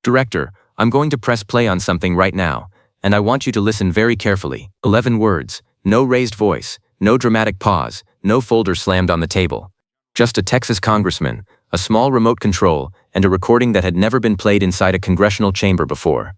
Director, I'm going to press play on something right now, and I want you to listen very carefully. 11 words, no raised voice, no dramatic pause, no folder slammed on the table. Just a Texas congressman, a small remote control, and a recording that had never been played inside a congressional chamber before.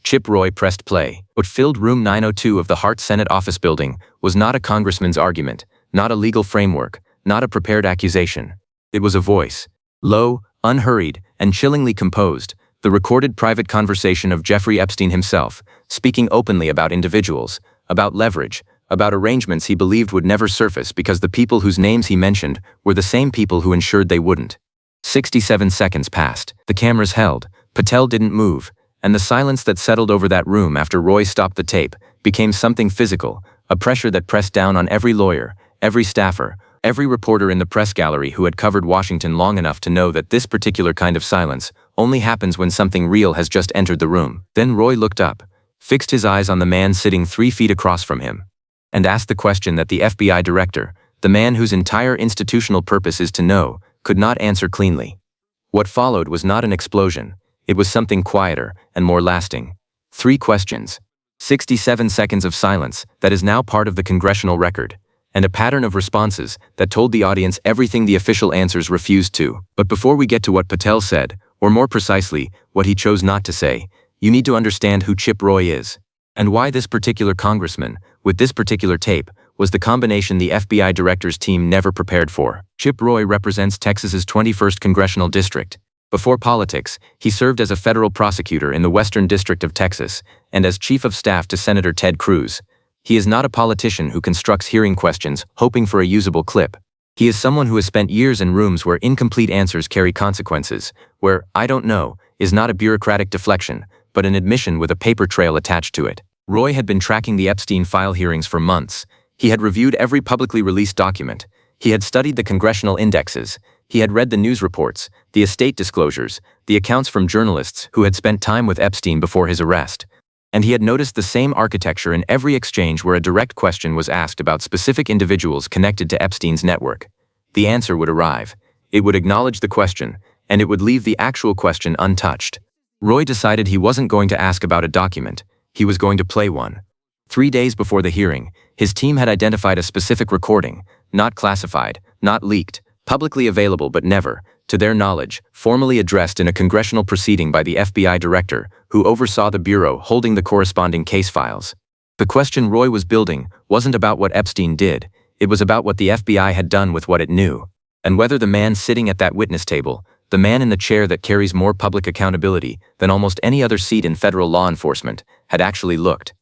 Chip Roy pressed play. What filled room 902 of the Hart Senate office building was not a congressman's argument, not a legal framework, not a prepared accusation. It was a voice. Low, unhurried, and chillingly composed, the recorded private conversation of Jeffrey Epstein himself, speaking openly about individuals, about leverage, about arrangements he believed would never surface because the people whose names he mentioned were the same people who ensured they wouldn't. 67 seconds passed. The cameras held. Patel didn't move, and the silence that settled over that room after Roy stopped the tape became something physical, a pressure that pressed down on every lawyer, every staffer, every reporter in the press gallery who had covered Washington long enough to know that this particular kind of silence only happens when something real has just entered the room. Then Roy looked up, fixed his eyes on the man sitting 3 feet across from him, and asked the question that the FBI director, the man whose entire institutional purpose is to know, could not answer cleanly. What followed was not an explosion. It was something quieter and more lasting. 3 questions. 67 seconds of silence that is now part of the congressional record, and a pattern of responses that told the audience everything the official answers refused to. But before we get to what Patel said, or more precisely, what he chose not to say, you need to understand who Chip Roy is, and why this particular congressman, with this particular tape, was the combination the FBI director's team never prepared for. Chip Roy represents Texas's 21st Congressional District. Before politics, he served as a federal prosecutor in the Western District of Texas, and as chief of staff to Senator Ted Cruz. He is not a politician who constructs hearing questions hoping for a usable clip. He is someone who has spent years in rooms where incomplete answers carry consequences, where "I don't know" is not a bureaucratic deflection, but an admission with a paper trail attached to it. Roy had been tracking the Epstein file hearings for months. He had reviewed every publicly released document. He had studied the congressional indexes. He had read the news reports, the estate disclosures, the accounts from journalists who had spent time with Epstein before his arrest. And he had noticed the same architecture in every exchange where a direct question was asked about specific individuals connected to Epstein's network. The answer would arrive. It would acknowledge the question, and it would leave the actual question untouched. Roy decided he wasn't going to ask about a document. He was going to play one. 3 days before the hearing, his team had identified a specific recording, not classified, not leaked, publicly available but never, to their knowledge, formally addressed in a congressional proceeding by the FBI director, who oversaw the bureau holding the corresponding case files. The question Roy was building wasn't about what Epstein did, it was about what the FBI had done with what it knew, and whether the man sitting at that witness table, the man in the chair that carries more public accountability than almost any other seat in federal law enforcement, had actually looked.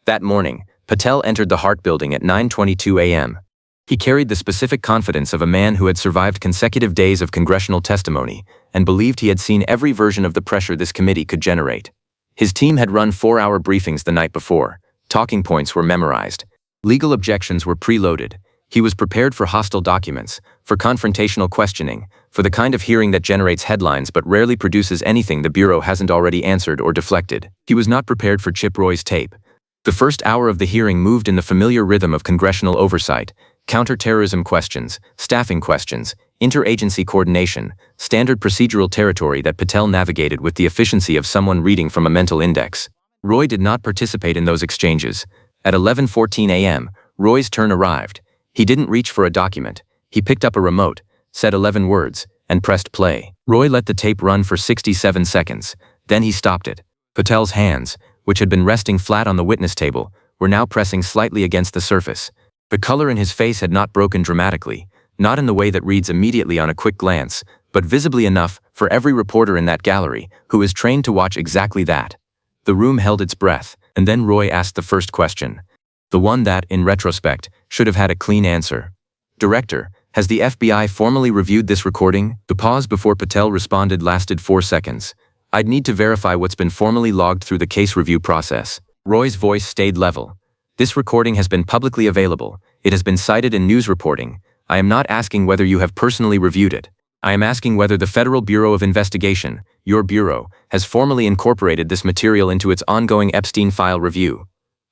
That morning, Patel entered the Hart building at 9:22 a.m. He carried the specific confidence of a man who had survived consecutive days of congressional testimony and believed he had seen every version of the pressure this committee could generate. His team had run 4-hour briefings the night before. Talking points were memorized. Legal objections were preloaded. He was prepared for hostile documents, for confrontational questioning, for the kind of hearing that generates headlines but rarely produces anything the Bureau hasn't already answered or deflected. He was not prepared for Chip Roy's tape. The first hour of the hearing moved in the familiar rhythm of congressional oversight: counterterrorism questions, staffing questions, interagency coordination, standard procedural territory that Patel navigated with the efficiency of someone reading from a mental index. Roy did not participate in those exchanges. At 11:14 a.m., Roy's turn arrived. He didn't reach for a document. He picked up a remote, said 11 words, and pressed play. Roy let the tape run for 67 seconds. Then he stopped it. Patel's hands, which had been resting flat on the witness table, were now pressing slightly against the surface. The color in his face had not broken dramatically, not in the way that reads immediately on a quick glance, but visibly enough for every reporter in that gallery who is trained to watch exactly that. The room held its breath, and then Roy asked the first question. The one that, in retrospect, should have had a clean answer. Director, has the FBI formally reviewed this recording? The pause before Patel responded lasted 4 seconds. I'd need to verify what's been formally logged through the case review process. Roy's voice stayed level. This recording has been publicly available. It has been cited in news reporting. I am not asking whether you have personally reviewed it. I am asking whether the Federal Bureau of Investigation, your bureau, has formally incorporated this material into its ongoing Epstein file review.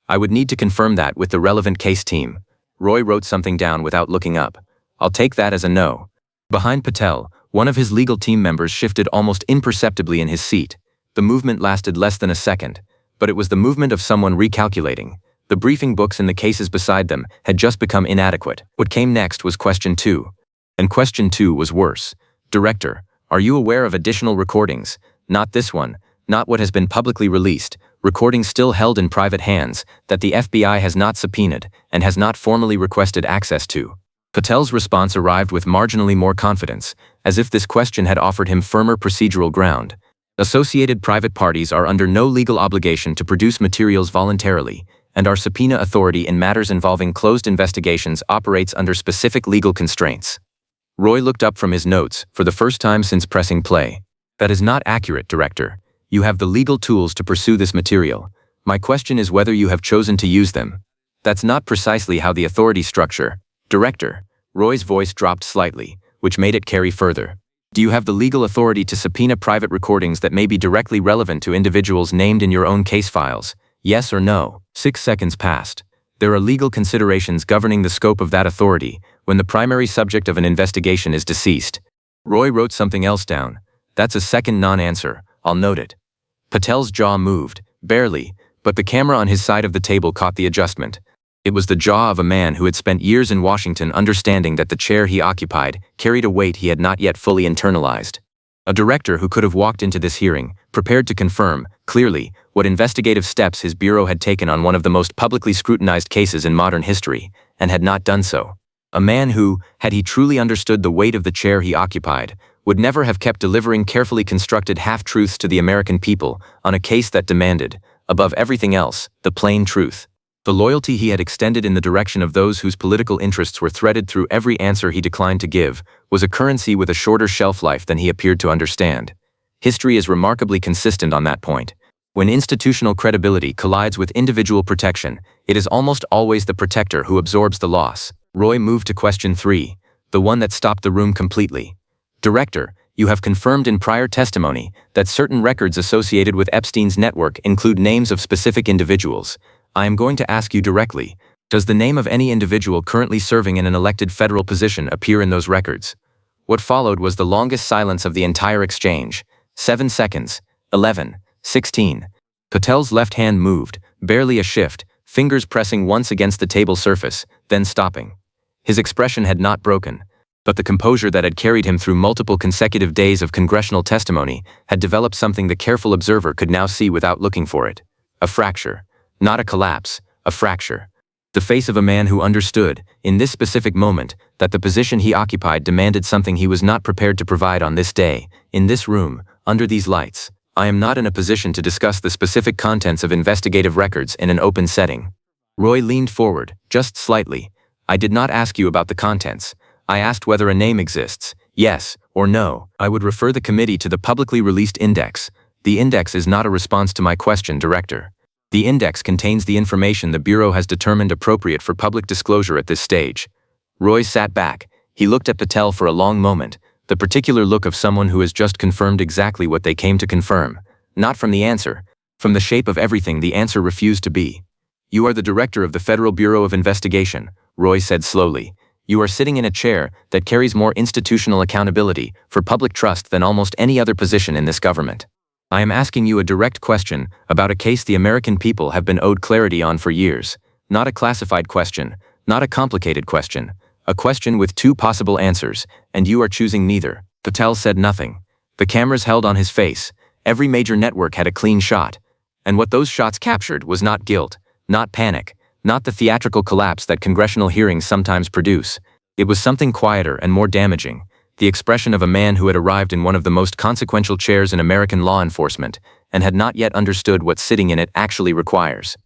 I would need to confirm that with the relevant case team. Roy wrote something down without looking up. I'll take that as a no. Behind Patel, one of his legal team members shifted almost imperceptibly in his seat. The movement lasted less than a second, but it was the movement of someone recalculating. The briefing books in the cases beside them had just become inadequate. What came next was question 2. And question 2 was worse. Director, are you aware of additional recordings? Not this one, not what has been publicly released, recordings still held in private hands that the FBI has not subpoenaed and has not formally requested access to. Patel's response arrived with marginally more confidence, as if this question had offered him firmer procedural ground. Associated private parties are under no legal obligation to produce materials voluntarily, and our subpoena authority in matters involving closed investigations operates under specific legal constraints. Roy looked up from his notes for the first time since pressing play. That is not accurate, Director. You have the legal tools to pursue this material. My question is whether you have chosen to use them. That's not precisely how the authority structure. Director, Roy's voice dropped slightly, which made it carry further. Do you have the legal authority to subpoena private recordings that may be directly relevant to individuals named in your own case files? Yes or no? 6 seconds passed. There are legal considerations governing the scope of that authority when the primary subject of an investigation is deceased. Roy wrote something else down. That's a second non-answer, I'll note it. Patel's jaw moved, barely, but the camera on his side of the table caught the adjustment. It was the jaw of a man who had spent years in Washington understanding that the chair he occupied carried a weight he had not yet fully internalized. A director who could have walked into this hearing, prepared to confirm, clearly, what investigative steps his bureau had taken on one of the most publicly scrutinized cases in modern history, and had not done so. A man who, had he truly understood the weight of the chair he occupied, would never have kept delivering carefully constructed half-truths to the American people on a case that demanded, above everything else, the plain truth. The loyalty he had extended in the direction of those whose political interests were threaded through every answer he declined to give was a currency with a shorter shelf life than he appeared to understand. History is remarkably consistent on that point. When institutional credibility collides with individual protection, it is almost always the protector who absorbs the loss. Roy moved to question 3, the one that stopped the room completely. Director, you have confirmed in prior testimony that certain records associated with Epstein's network include names of specific individuals. I am going to ask you directly, does the name of any individual currently serving in an elected federal position appear in those records? What followed was the longest silence of the entire exchange. 7 seconds, 11, 16. Patel's left hand moved, barely a shift, fingers pressing once against the table surface, then stopping. His expression had not broken, but the composure that had carried him through multiple consecutive days of congressional testimony had developed something the careful observer could now see without looking for it. A fracture. Not a collapse, a fracture. The face of a man who understood, in this specific moment, that the position he occupied demanded something he was not prepared to provide on this day, in this room, under these lights. I am not in a position to discuss the specific contents of investigative records in an open setting. Roy leaned forward, just slightly. I did not ask you about the contents. I asked whether a name exists, yes or no. I would refer the committee to the publicly released index. The index is not a response to my question, Director. The index contains the information the Bureau has determined appropriate for public disclosure at this stage. Roy sat back. He looked at Patel for a long moment, the particular look of someone who has just confirmed exactly what they came to confirm. Not from the answer. From the shape of everything the answer refused to be. You are the Director of the Federal Bureau of Investigation, Roy said slowly. You are sitting in a chair that carries more institutional accountability for public trust than almost any other position in this government. I am asking you a direct question about a case the American people have been owed clarity on for years. Not a classified question, not a complicated question. A question with 2 possible answers, and you are choosing neither. Patel said nothing. The cameras held on his face. Every major network had a clean shot. And what those shots captured was not guilt, not panic, not the theatrical collapse that congressional hearings sometimes produce. It was something quieter and more damaging. The expression of a man who had arrived in one of the most consequential chairs in American law enforcement and had not yet understood what sitting in it actually requires.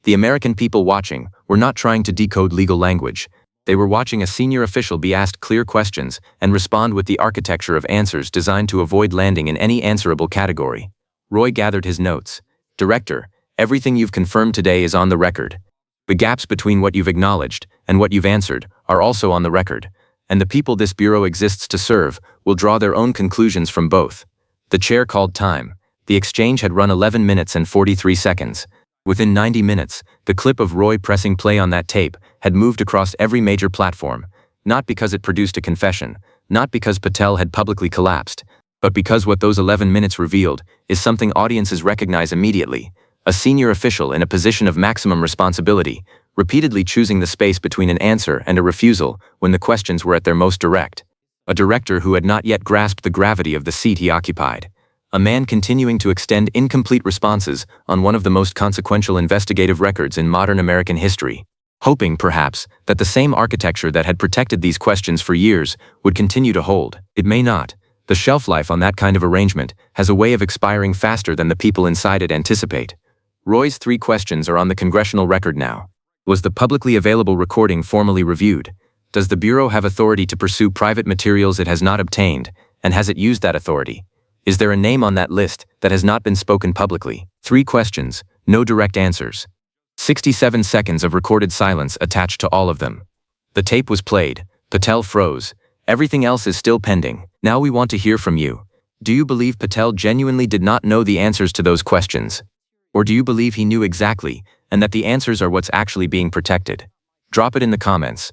The American people watching were not trying to decode legal language. They were watching a senior official be asked clear questions and respond with the architecture of answers designed to avoid landing in any answerable category. Roy gathered his notes. Director, everything you've confirmed today is on the record. The gaps between what you've acknowledged and what you've answered are also on the record. And the people this Bureau exists to serve will draw their own conclusions from both. The chair called time. The exchange had run 11 minutes and 43 seconds. Within 90 minutes, the clip of Roy pressing play on that tape had moved across every major platform, not because it produced a confession, not because Patel had publicly collapsed, But because what those 11 minutes revealed is something audiences recognize immediately, a senior official in a position of maximum responsibility, repeatedly choosing the space between an answer and a refusal when the questions were at their most direct. A director who had not yet grasped the gravity of the seat he occupied. A man continuing to extend incomplete responses on one of the most consequential investigative records in modern American history, hoping, perhaps, that the same architecture that had protected these questions for years would continue to hold. It may not. The shelf life on that kind of arrangement has a way of expiring faster than the people inside it anticipate. Roy's 3 questions are on the Congressional record now. Was the publicly available recording formally reviewed? Does the Bureau have authority to pursue private materials it has not obtained, and has it used that authority? Is there a name on that list that has not been spoken publicly? 3 questions, no direct answers. 67 seconds of recorded silence attached to all of them. The tape was played. Patel froze. Everything else is still pending. Now we want to hear from you. Do you believe Patel genuinely did not know the answers to those questions? Or do you believe he knew exactly, and that the answers are what's actually being protected? Drop it in the comments.